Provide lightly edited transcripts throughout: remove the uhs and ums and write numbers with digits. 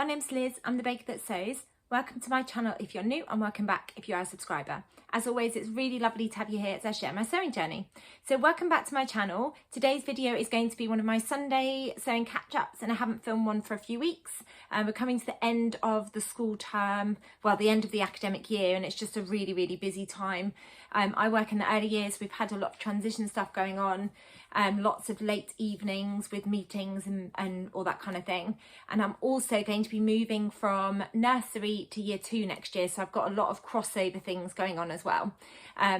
name's Liz, I'm the baker that sews. Welcome to my channel if you're new, and welcome back if you are a subscriber. As always, it's really lovely to have you here as I share my sewing journey. So welcome back to my channel. Today's video is going to be one of my Sunday sewing catch-ups, and I haven't filmed one for a few weeks. We're coming to the end of the school term, well, the end of the academic year, and it's just a really busy time. I work in the early years. We've had a lot of transition stuff going on, lots of late evenings with meetings and all that kind of thing. And I'm also going to be moving from nursery to year 2 next year, so I've got a lot of crossover things going on as well,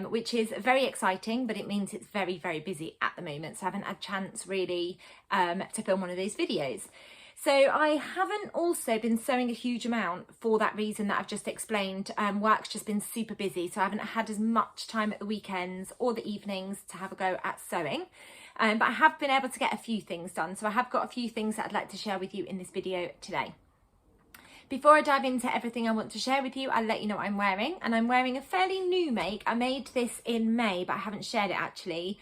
which is very exciting, but it means it's very busy at the moment, so I haven't had a chance really to film one of these videos. So I haven't also been sewing a huge amount for that reason that I've just explained. Work's just been super busy, so I haven't had as much time at the weekends or the evenings to have a go at sewing. But I have been able to get a few things done, so I have got a few things that I'd like to share with you in this video today. Before I dive into everything I want to share with you, I'll let you know what I'm wearing. And I'm wearing a fairly new make. I made this in May, but I haven't shared it actually,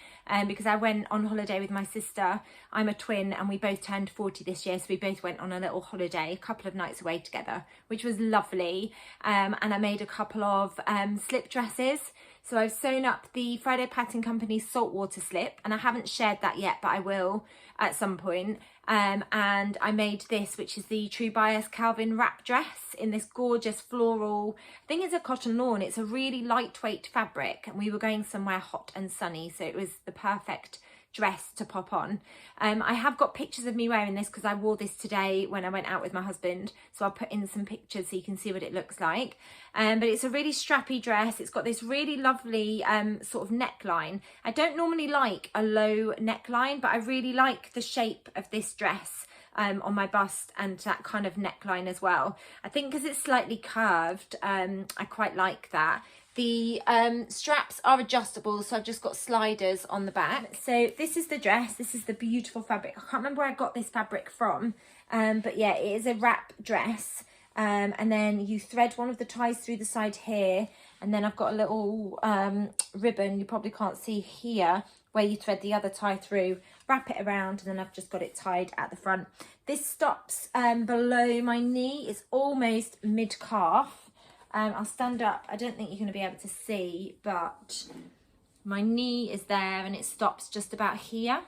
because I went on holiday with my sister. I'm a twin and we both turned 40 this year, so we both went on a little holiday, a couple of nights away together, which was lovely. And I made a couple of slip dresses. So I've sewn up the Friday Pattern Company's saltwater slip, and I haven't shared that yet, but I will at some point. And I made this, which is the True Bias Calvin wrap dress in this gorgeous floral, I think it's a cotton lawn. It's a really lightweight fabric, and we were going somewhere hot and sunny, so it was the perfect dress to pop on. I have got pictures of me wearing this because I wore this today when I went out with my husband, so I'll put in some pictures so you can see what it looks like. But it's a really strappy dress. It's got this really lovely sort of neckline. I don't normally like a low neckline, but I really like the shape of this dress on my bust and that kind of neckline as well. I think because it's slightly curved, I quite like that. The straps are adjustable, so I've just got sliders on the back. So this is the dress. This is the beautiful fabric. I can't remember where I got this fabric from, but yeah, it is a wrap dress. And then you thread one of the ties through the side here, and then I've got a little ribbon, you probably can't see here, where you thread the other tie through, wrap it around, and then I've just got it tied at the front. This stops below my knee. It's almost mid-calf. I'll stand up. I don't think you're going to be able to see, but my knee is there and it stops just about here.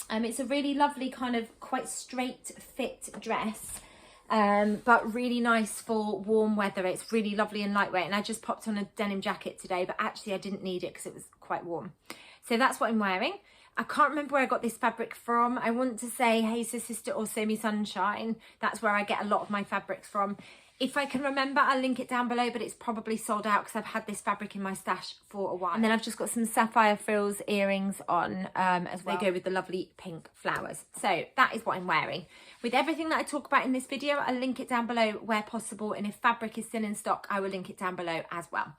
It's a really lovely kind of quite straight fit dress, but really nice for warm weather. It's really lovely and lightweight, and I just popped on a denim jacket today, but actually I didn't need it because it was quite warm. So that's what I'm wearing. I can't remember where I got this fabric from. I want to say Hey Sister or Sew Me Sunshine. That's where I get a lot of my fabrics from. If I can remember, I'll link it down below, but it's probably sold out because I've had this fabric in my stash for a while. And then I've just got some sapphire frills earrings on as well. They go with the lovely pink flowers. So that is what I'm wearing. With everything that I talk about in this video, I'll link it down below where possible. And if fabric is still in stock, I will link it down below as well.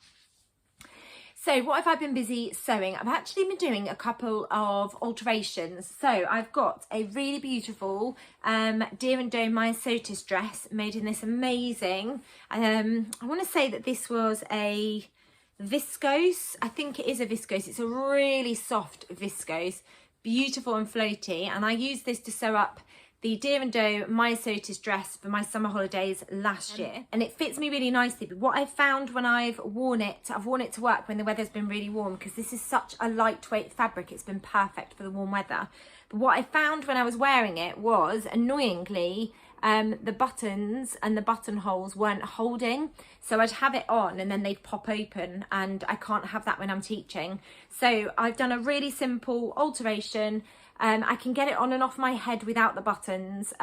So what have I been busy sewing? I've actually been doing a couple of alterations. So I've got a really beautiful Deer and Doe Myosotis dress made in this amazing, I want to say that this was a viscose. I think it is a viscose. It's a really soft viscose, beautiful and floaty. And I used this to sew up the Deer and Doe Myosotis dress for my summer holidays last year, and it fits me really nicely. But what I've found when I've worn it to work when the weather's been really warm, because this is such a lightweight fabric, it's been perfect for the warm weather. But what I found when I was wearing it was, annoyingly, the buttons and the buttonholes weren't holding, so I'd have it on and then they'd pop open, and I can't have that when I'm teaching. So I've done a really simple alteration. I can get it on and off my head without the buttons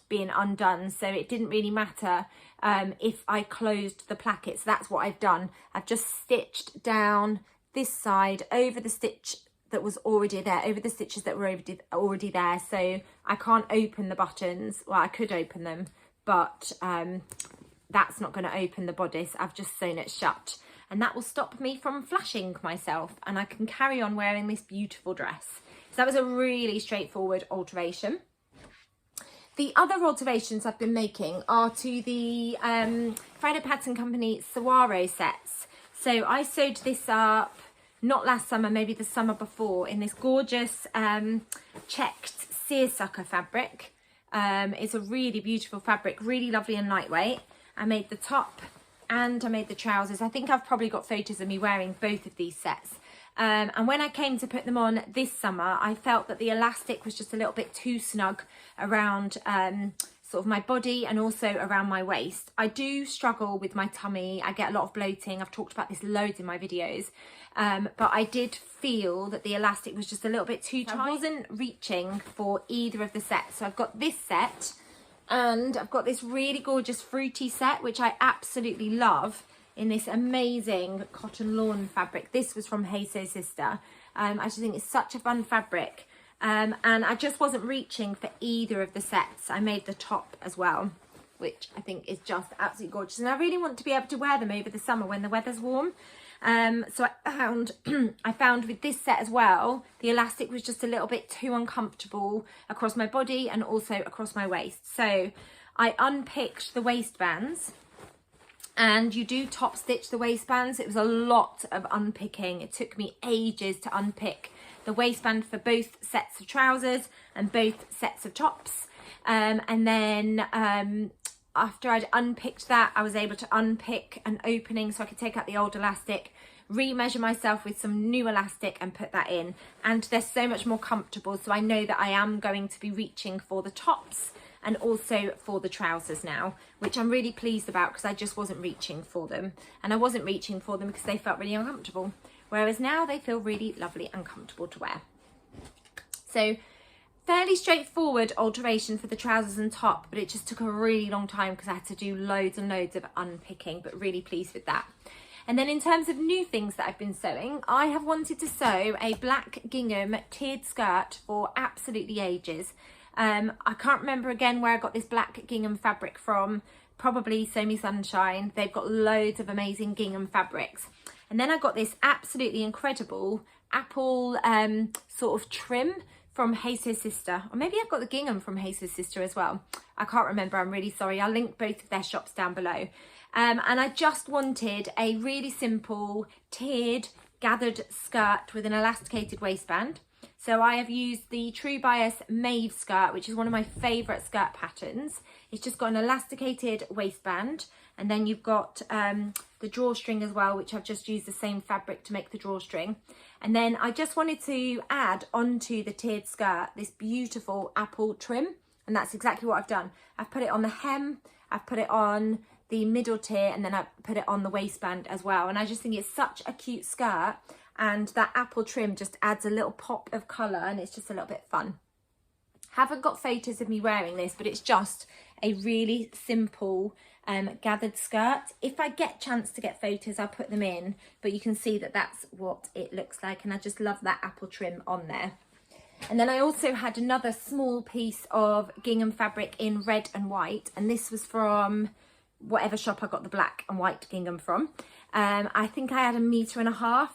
being undone, so it didn't really matter if I closed the placket. So that's what I've done. I've just stitched down this side over the stitch that was already there, over the stitches that were already there, so I can't open the buttons. Well, I could open them, but that's not going to open the bodice. I've just sewn it shut, and that will stop me from flashing myself, and I can carry on wearing this beautiful dress. So that was a really straightforward alteration. The other alterations I've been making are to the Friday Pattern Company Saguaro sets. So I sewed this up not last summer, maybe the summer before, in this gorgeous checked seersucker fabric. It's a really beautiful fabric, really lovely and lightweight. I made the top and I made the trousers. I think I've probably got photos of me wearing both of these sets. And when I came to put them on this summer, I felt that the elastic was just a little bit too snug around sort of my body and also around my waist. I do struggle with my tummy. I get a lot of bloating. I've talked about this loads in my videos. But I did feel that the elastic was just a little bit too tight. I wasn't reaching for either of the sets. So I've got this set and I've got this really gorgeous fruity set, which I absolutely love, in this amazing cotton lawn fabric. This was from Hey Sew Sister. I just think it's such a fun fabric. And I just wasn't reaching for either of the sets. I made the top as well, which I think is just absolutely gorgeous. And I really want to be able to wear them over the summer when the weather's warm. So I found with this set as well, the elastic was just a little bit too uncomfortable across my body and also across my waist. So I unpicked the waistbands, and you do top stitch the waistbands. It was a lot of unpicking. It took me ages to unpick the waistband for both sets of trousers and both sets of tops. And then after I'd unpicked that, I was able to unpick an opening so I could take out the old elastic, re-measure myself with some new elastic and put that in. And they're so much more comfortable. So I know that I am going to be reaching for the tops and also for the trousers now, which I'm really pleased about because I just wasn't reaching for them. And I wasn't reaching for them because they felt really uncomfortable. Whereas now they feel really lovely and comfortable to wear. So fairly straightforward alteration for the trousers and top, but it just took a really long time because I had to do loads and loads of unpicking, but really pleased with that. And then in terms of new things that I've been sewing, I have wanted to sew a black gingham tiered skirt for absolutely ages. I can't remember again where I got this black gingham fabric from, probably Sew Me Sunshine. They've got loads of amazing gingham fabrics. And then I got this absolutely incredible apple sort of trim from Hey Sew Sister, or maybe I've got the gingham from Hey Sew Sister as well. I can't remember, I'm really sorry. I'll link both of their shops down below. And I just wanted a really simple tiered gathered skirt with an elasticated waistband. So I have used the True Bias Mauve skirt, which is one of my favourite skirt patterns. It's just got an elasticated waistband, and then you've got the drawstring as well, which I've just used the same fabric to make the drawstring. And then I just wanted to add onto the tiered skirt this beautiful apple trim, and that's exactly what I've done. I've put it on the hem, I've put it on the middle tier, and then I put it on the waistband as well. And I just think it's such a cute skirt, and that apple trim just adds a little pop of colour, and it's just a little bit fun. Haven't got photos of me wearing this, but it's just a really simple gathered skirt. If I get chance to get photos, I'll put them in, but you can see that that's what it looks like, and I just love that apple trim on there. And then I also had another small piece of gingham fabric in red and white, and this was from whatever shop I got the black and white gingham from. I think I had 1.5 meters,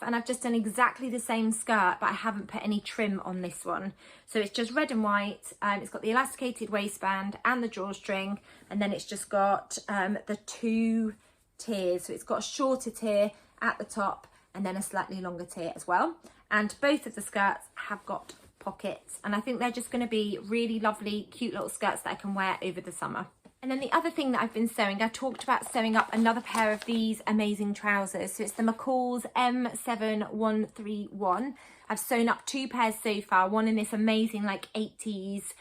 and I've just done exactly the same skirt, but I haven't put any trim on this one. So it's just red and white. It's got the elasticated waistband and the drawstring, and then it's just got the 2 tiers. So it's got a shorter tier at the top and then a slightly longer tier as well. And both of the skirts have got pockets, and I think they're just going to be really lovely, cute little skirts that I can wear over the summer. And then the other thing that I've been sewing, I talked about sewing up another pair of these amazing trousers. So it's the McCall's M7131. I've sewn up 2 pairs so far, one in this amazing like 80s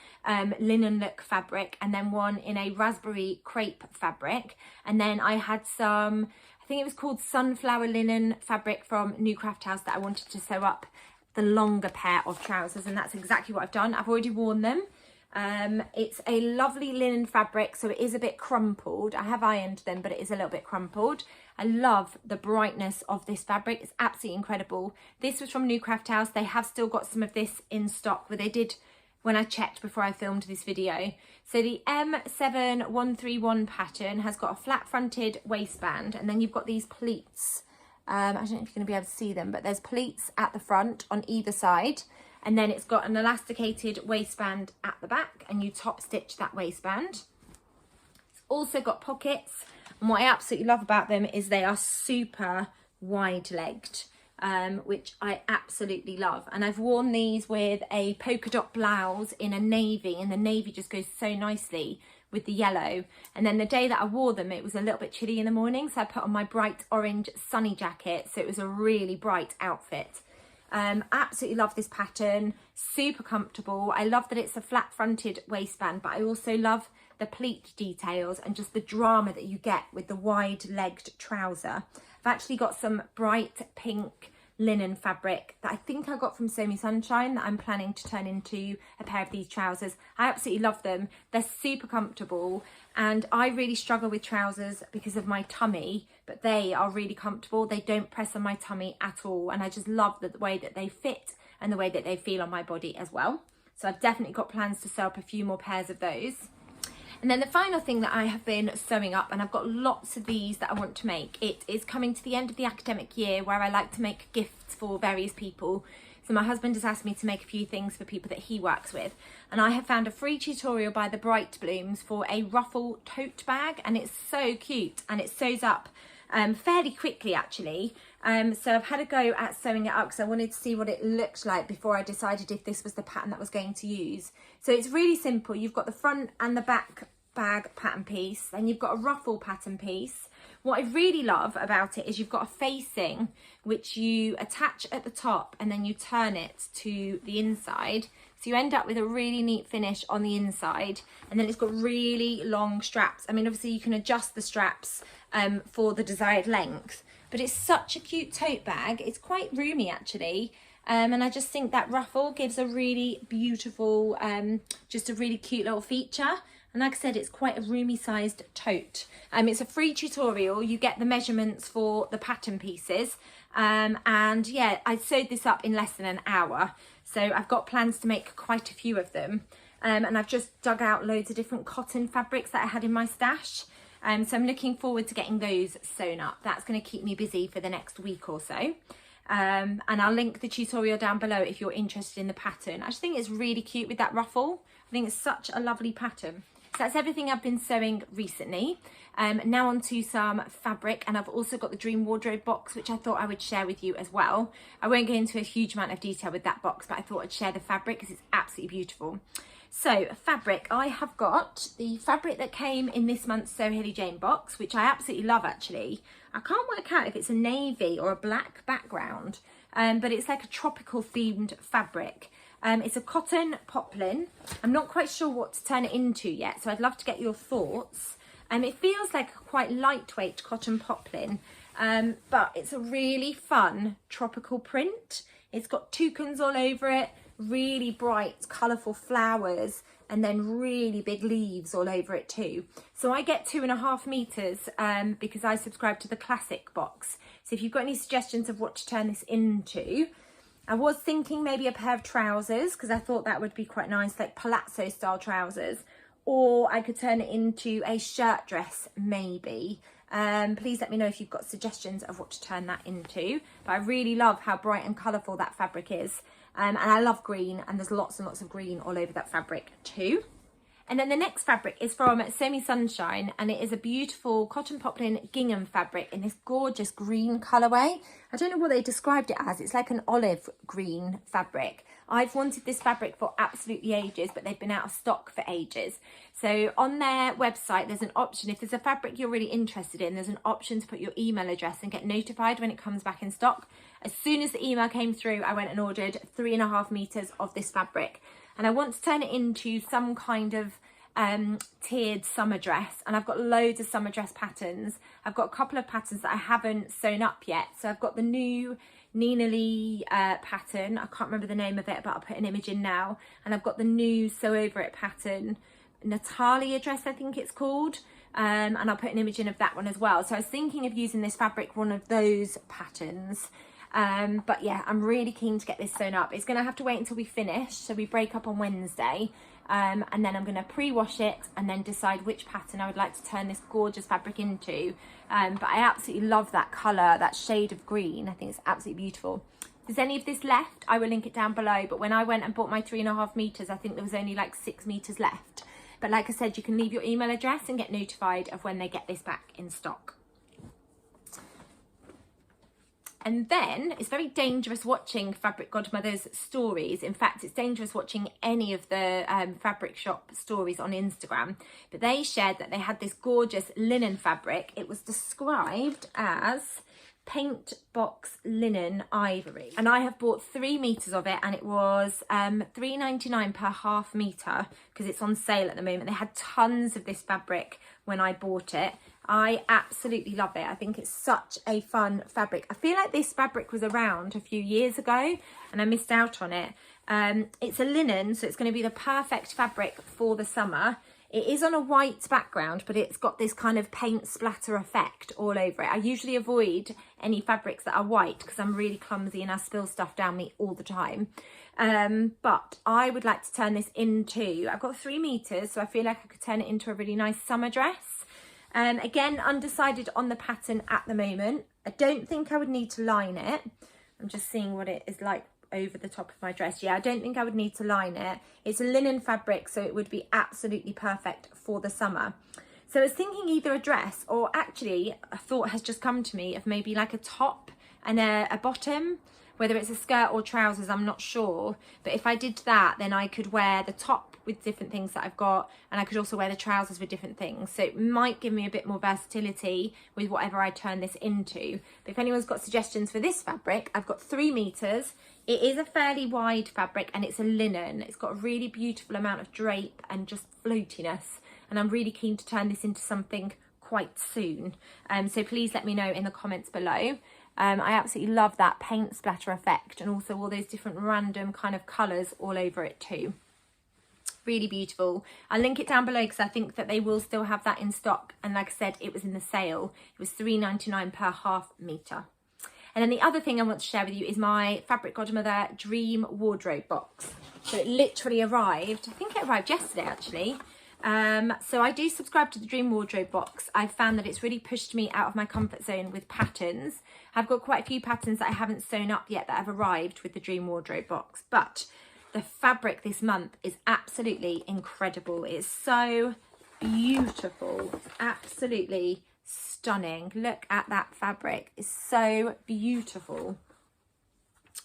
linen look fabric, and then one in a raspberry crepe fabric. And then I had some, I think it was called sunflower linen fabric from New Craft House that I wanted to sew up the longer pair of trousers, and that's exactly what I've done. I've already worn them. It's a lovely linen fabric, so it is a bit crumpled. I have ironed them, but it is a little bit crumpled. I love the brightness of this fabric. It's absolutely incredible. This was from New Craft House. They have still got some of this in stock, but they did when I checked before I filmed this video. So the M7131 pattern has got a flat fronted waistband, and then you've got these pleats. I don't know if you're going to be able to see them, but there's pleats at the front on either side. And then it's got an elasticated waistband at the back, and you top stitch that waistband. It's also got pockets, and what I absolutely love about them is they are super wide legged. which I absolutely love. And I've worn these with a polka dot blouse in a navy, and the navy just goes so nicely with the yellow. And then the day that I wore them, it was a little bit chilly in the morning, so I put on my bright orange sunny jacket, so it was a really bright outfit. Absolutely love this pattern, super comfortable. I love that it's a flat fronted waistband, but I also love the pleat details and just the drama that you get with the wide legged trouser. I've actually got some bright pink linen fabric that I think I got from Sew Hayley Sunshine that I'm planning to turn into a pair of these trousers. I absolutely love them. They're super comfortable, and I really struggle with trousers because of my tummy, but they are really comfortable. They don't press on my tummy at all, and I just love the way that they fit and the way that they feel on my body as well. So I've definitely got plans to sew up a few more pairs of those. And then the final thing that I have been sewing up, and I've got lots of these that I want to make. It is coming to the end of the academic year where I like to make gifts for various people. So my husband has asked me to make a few things for people that he works with. And I have found a free tutorial by the Bright Blooms for a Ruffle tote bag, and it's so cute and it sews up fairly quickly actually. So I've had a go at sewing it up because I wanted to see what it looked like before I decided if this was the pattern that I was going to use. So it's really simple. You've got the front and the back bag pattern piece, then you've got a ruffle pattern piece. What I really love about it is you've got a facing which you attach at the top and then you turn it to the inside, so you end up with a really neat finish on the inside. And then it's got really long straps. I mean, obviously you can adjust the straps for the desired length, but it's such a cute tote bag. It's quite roomy actually. And I just think that ruffle gives a really beautiful, just a really cute little feature. And like I said, it's quite a roomy sized tote. It's a free tutorial. You get the measurements for the pattern pieces. And yeah, I sewed this up in less than an hour. So I've got plans to make quite a few of them. And I've just dug out loads of different cotton fabrics that I had in my stash. So I'm looking forward to getting those sewn up. That's going to keep me busy for the next week or so. And I'll link the tutorial down below if you're interested in the pattern. I just think it's really cute with that ruffle. I think it's such a lovely pattern. So that's everything I've been sewing recently. Now on to some fabric, and I've also got the Dream Wardrobe box, which I thought I would share with you as well. I won't go into a huge amount of detail with that box, but I thought I'd share the fabric because it's absolutely beautiful. So fabric, I have got the fabric that came in this month's Sew Hayley Jane box, which I absolutely love actually. I can't work out if it's a navy or a black background, but it's like a tropical themed fabric. It's a cotton poplin. I'm not quite sure what to turn it into yet, so I'd love to get your thoughts. It feels like a quite lightweight cotton poplin, but it's a really fun tropical print. It's got toucans all over it, really bright, colourful flowers, and then really big leaves all over it too. So I get 2.5 meters because I subscribe to the classic box. So if you've got any suggestions of what to turn this into, I was thinking maybe a pair of trousers because I thought that would be quite nice, like palazzo style trousers, or I could turn it into a shirt dress maybe. Please let me know if you've got suggestions of what to turn that into. But I really love how bright and colourful that fabric is. And I love green, and there's lots and lots of green all over that fabric too. And then the next fabric is from Sew Hayley Sunshine, and it is a beautiful cotton poplin gingham fabric in this gorgeous green colourway. I don't know what they described it as. It's like an olive green fabric. I've wanted this fabric for absolutely ages, but they've been out of stock for ages. So on their website, there's an option. If there's a fabric you're really interested in, there's an option to put your email address and get notified when it comes back in stock. As soon as the email came through, I went and ordered 3.5 meters of this fabric. And I want to turn it into some kind of tiered summer dress, and I've got loads of summer dress patterns. I've got a couple of patterns that I haven't sewn up yet. So I've got the new Nina Lee pattern. I can't remember the name of it, but I'll put an image in now. And I've got the new Sew Over It pattern, Natalia dress I think it's called, and I'll put an image in of that one as well. So I was thinking of using this fabric for one of those patterns. But yeah, I'm really keen to get this sewn up. It's going to have to wait until we finish, so we break up on Wednesday, and then I'm going to pre-wash it and then decide which pattern I would like to turn this gorgeous fabric into. But I absolutely love that colour, that shade of green. I think it's absolutely beautiful. If there's any of this left, I will link it down below, but when I went and bought my 3.5 meters, I think there was only like 6 meters left. But like I said, you can leave your email address and get notified of when they get this back in stock. And then it's very dangerous watching Fabric Godmother's stories. In fact, it's dangerous watching any of the fabric shop stories on Instagram. But they shared that they had this gorgeous linen fabric. It was described as paint box linen ivory, and I have bought 3 meters of it, and it was £3.99 per half meter because it's on sale at the moment. They had tons of this fabric when I bought it. I absolutely love it. I think it's such a fun fabric. I feel like this fabric was around a few years ago and I missed out on it. It's a linen, so it's going to be the perfect fabric for the summer. It is on a white background, but it's got this kind of paint splatter effect all over it. I usually avoid any fabrics that are white because I'm really clumsy and I spill stuff down me all the time. But I would like to turn this into, I've got 3 meters, so I feel like I could turn it into a really nice summer dress. Again, undecided on the pattern at the moment. I don't think I would need to line it. I'm just seeing what it is like over the top of my dress. Yeah, I don't think I would need to line it. It's a linen fabric, so it would be absolutely perfect for the summer. So I was thinking either a dress, or actually a thought has just come to me of maybe like a top and a bottom, whether it's a skirt or trousers, I'm not sure. But if I did that, then I could wear the top with different things that I've got, and I could also wear the trousers with different things. So it might give me a bit more versatility with whatever I turn this into. But if anyone's got suggestions for this fabric, I've got 3 meters. It is a fairly wide fabric and it's a linen. It's got a really beautiful amount of drape and just floatiness. And I'm really keen to turn this into something quite soon. So please let me know in the comments below. I absolutely love that paint splatter effect and also all those different random kind of colours all over it too. Really beautiful. I'll link it down below because I think that they will still have that in stock. And like I said, it was in the sale. It was £3.99 per half metre. And then the other thing I want to share with you is my Fabric Godmother Dream Wardrobe box. So it literally arrived, I think it arrived yesterday actually. So I do subscribe to the Dream Wardrobe box. I've found that it's really pushed me out of my comfort zone with patterns. I've got quite a few patterns that I haven't sewn up yet that have arrived with the Dream Wardrobe box. But the fabric this month is absolutely incredible. It's so beautiful. It's absolutely stunning. Look at that fabric. It's so beautiful.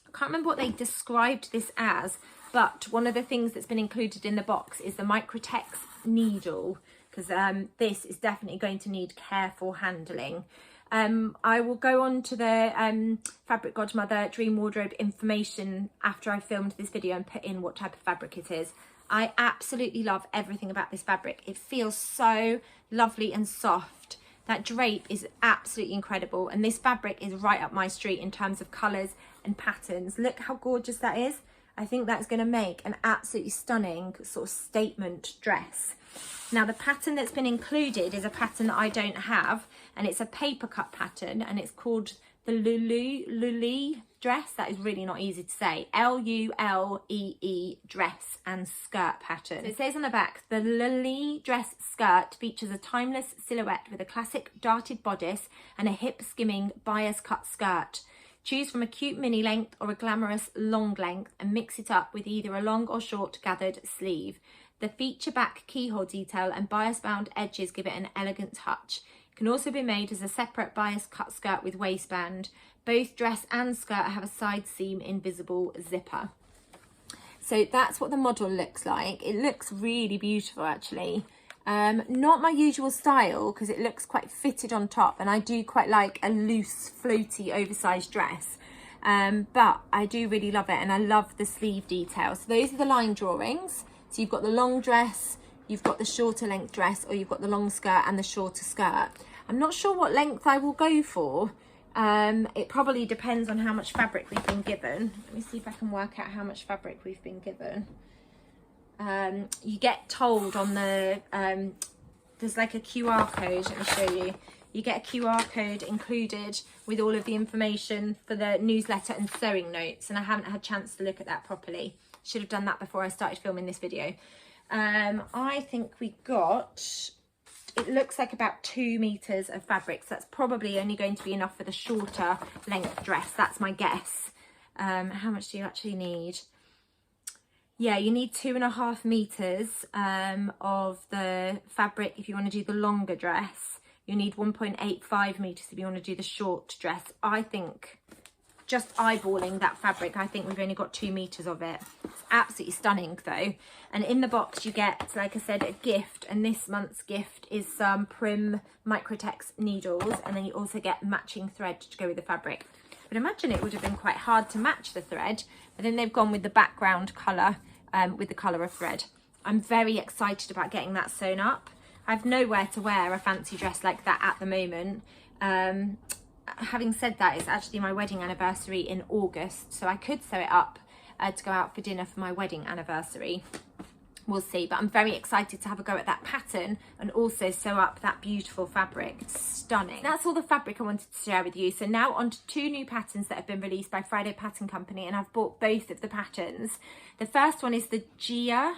I can't remember what they described this as, but one of the things that's been included in the box is the Microtex needle, because this is definitely going to need careful handling. I will go on to the Fabric Godmother Dream Wardrobe information after I've filmed this video and put in what type of fabric it is. I absolutely love everything about this fabric. It feels so lovely and soft. That drape is absolutely incredible, and this fabric is right up my street in terms of colours and patterns. Look how gorgeous that is. I think that's going to make an absolutely stunning sort of statement dress. Now the pattern that's been included is a pattern that I don't have, and it's a paper cut pattern, and it's called the Lullee dress. That is really not easy to say. L-U-L-E-E dress and skirt pattern. So it says on the back, the Lullee dress skirt features a timeless silhouette with a classic darted bodice and a hip skimming bias cut skirt. Choose from a cute mini length or a glamorous long length and mix it up with either a long or short gathered sleeve. The feature back keyhole detail and bias bound edges give it an elegant touch. It can also be made as a separate bias cut skirt with waistband. Both dress and skirt have a side seam invisible zipper. So that's what the model looks like. It looks really beautiful actually. Not my usual style because it looks quite fitted on top, and I do quite like a loose floaty oversized dress, but I do really love it, and I love the sleeve detail. So those are the line drawings. So you've got the long dress, you've got the shorter length dress, or you've got the long skirt and the shorter skirt. I'm not sure what length I will go for. It probably depends on how much fabric we've been given. Let me see if I can work out how much fabric we've been given. You get told on the, there's like a QR code, let me show you. You get a QR code included with all of the information for the newsletter and sewing notes, and I haven't had a chance to look at that properly. Should have done that before I started filming this video. I think we got, it looks like about 2 meters of fabric, so that's probably only going to be enough for the shorter length dress. That's my guess. How much do you actually need? Yeah, you need 2.5 meters of the fabric if you want to do the longer dress. You need 1.85 meters if you want to do the short dress. I think just eyeballing that fabric, I think we've only got 2 meters of it. It's absolutely stunning though. And in the box you get, like I said, a gift, and this month's gift is some Prim Microtex needles, and then you also get matching thread to go with the fabric. But imagine it would have been quite hard to match the thread, but then they've gone with the background colour with the colour of thread. I'm very excited about getting that sewn up. I've nowhere to wear a fancy dress like that at the moment. Having said that, it's actually my wedding anniversary in August, so I could sew it up to go out for dinner for my wedding anniversary. We'll see, but I'm very excited to have a go at that pattern and also sew up that beautiful fabric. It's stunning. That's all the fabric I wanted to share with you. So now on to 2 new patterns that have been released by Friday Pattern Company, and I've bought both of the patterns. The first one is the Jia,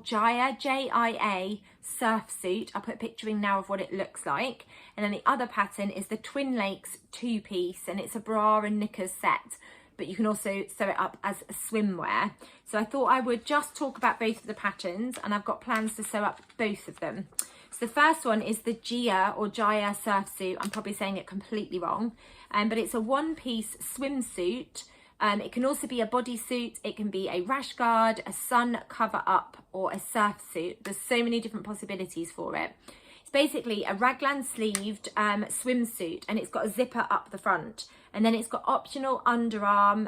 J-I-A surf suit. I'll put a picture in now of what it looks like. And then the other pattern is the Twin Lakes 2-piece, and it's a bra and knickers set, but you can also sew it up as a swimwear. So I thought I would just talk about both of the patterns, and I've got plans to sew up both of them. So the first one is the Jia surf suit. I'm probably saying it completely wrong, but it's a 1-piece swimsuit. It can also be a bodysuit, it can be a rash guard, a sun cover up, or a surf suit. There's so many different possibilities for it. It's basically a raglan sleeved swimsuit, and it's got a zipper up the front, and then it's got optional underarm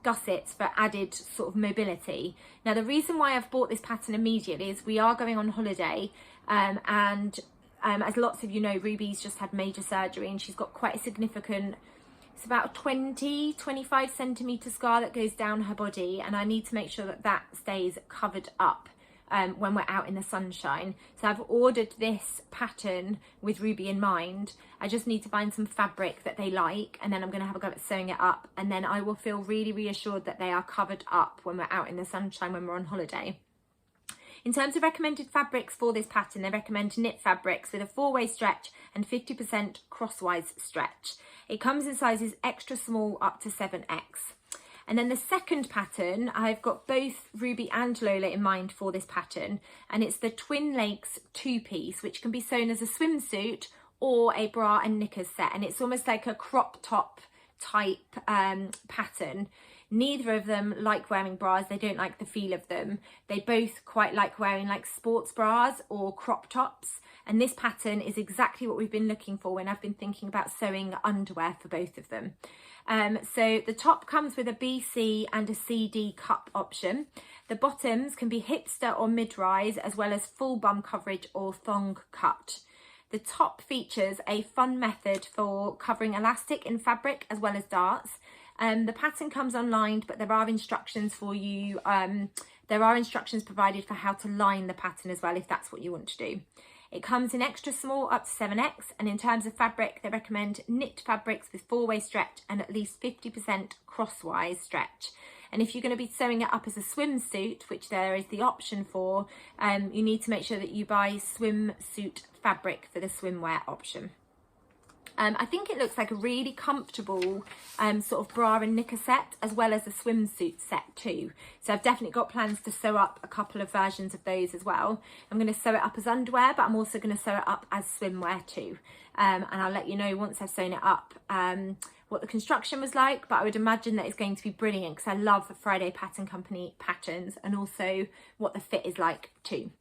gussets for added sort of mobility. Now the reason why I've bought this pattern immediately is we are going on holiday, and as lots of you know, Ruby's just had major surgery, and she's got quite a significant, it's about a 25 centimetre scar that goes down her body, and I need to make sure that that stays covered up when we're out in the sunshine. So I've ordered this pattern with Ruby in mind. I just need to find some fabric that they like, and then I'm going to have a go at sewing it up, and then I will feel really reassured that they are covered up when we're out in the sunshine when we're on holiday. In terms of recommended fabrics for this pattern, they recommend knit fabrics with a 4-way stretch and 50% crosswise stretch. It comes in sizes extra small up to 7X. And then the second pattern, I've got both Ruby and Lola in mind for this pattern, and it's the Twin Lakes 2-piece, which can be sewn as a swimsuit or a bra and knickers set, and it's almost like a crop top type pattern. Neither of them like wearing bras, they don't like the feel of them. They both quite like wearing like sports bras or crop tops, and this pattern is exactly what we've been looking for when I've been thinking about sewing underwear for both of them. So the top comes with a BC and a CD cup option. The bottoms can be hipster or mid-rise, as well as full bum coverage or thong cut. The top features a fun method for covering elastic in fabric as well as darts. The pattern comes unlined, but there are instructions for you. There are instructions provided for how to line the pattern as well, if that's what you want to do. It comes in extra small up to 7X, and in terms of fabric, they recommend knit fabrics with 4-way stretch and at least 50% crosswise stretch. And if you're going to be sewing it up as a swimsuit, which there is the option for, you need to make sure that you buy swimsuit fabric for the swimwear option. I think it looks like a really comfortable sort of bra and knicker set, as well as a swimsuit set too. So I've definitely got plans to sew up a couple of versions of those as well. I'm going to sew it up as underwear, but I'm also going to sew it up as swimwear too. And I'll let you know once I've sewn it up what the construction was like, but I would imagine that it's going to be brilliant because I love Friday Pattern Company patterns, and also what the fit is like too.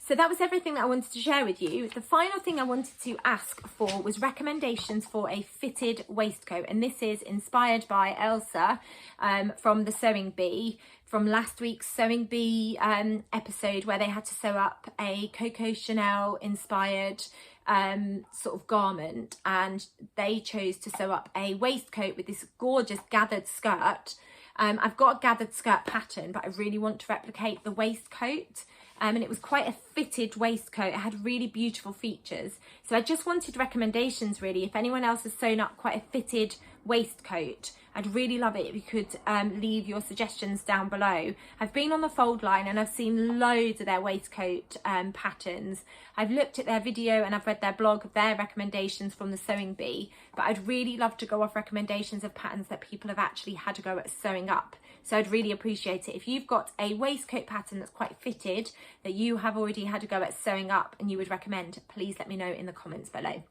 So that was everything that I wanted to share with you. The final thing I wanted to ask for was recommendations for a fitted waistcoat. And this is inspired by Elsa from the Sewing Bee, from last week's Sewing Bee episode, where they had to sew up a Coco Chanel inspired sort of garment. And they chose to sew up a waistcoat with this gorgeous gathered skirt. I've got a gathered skirt pattern, but I really want to replicate the waistcoat. And it was quite a fitted waistcoat. It had really beautiful features. So I just wanted recommendations really. If anyone else has sewn up quite a fitted waistcoat, I'd really love it if you could leave your suggestions down below. I've been on the Fold line and I've seen loads of their waistcoat patterns. I've looked at their video and I've read their blog of their recommendations from the Sewing Bee, but I'd really love to go off recommendations of patterns that people have actually had to go at sewing up. So I'd really appreciate it. If you've got a waistcoat pattern that's quite fitted that you have already had to go at sewing up and you would recommend, please let me know in the comments below.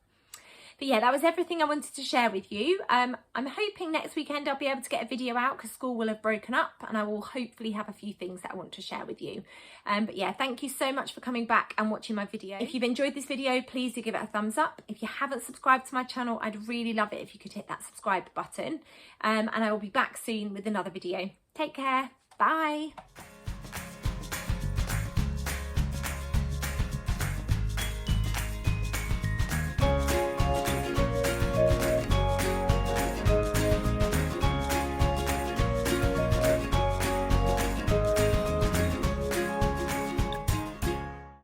But yeah, that was everything I wanted to share with you. I'm hoping next weekend I'll be able to get a video out because school will have broken up, and I will hopefully have a few things that I want to share with you. But yeah, thank you so much for coming back and watching my video. If you've enjoyed this video, please do give it a thumbs up. If you haven't subscribed to my channel, I'd really love it if you could hit that subscribe button. And I will be back soon with another video. Take care. Bye.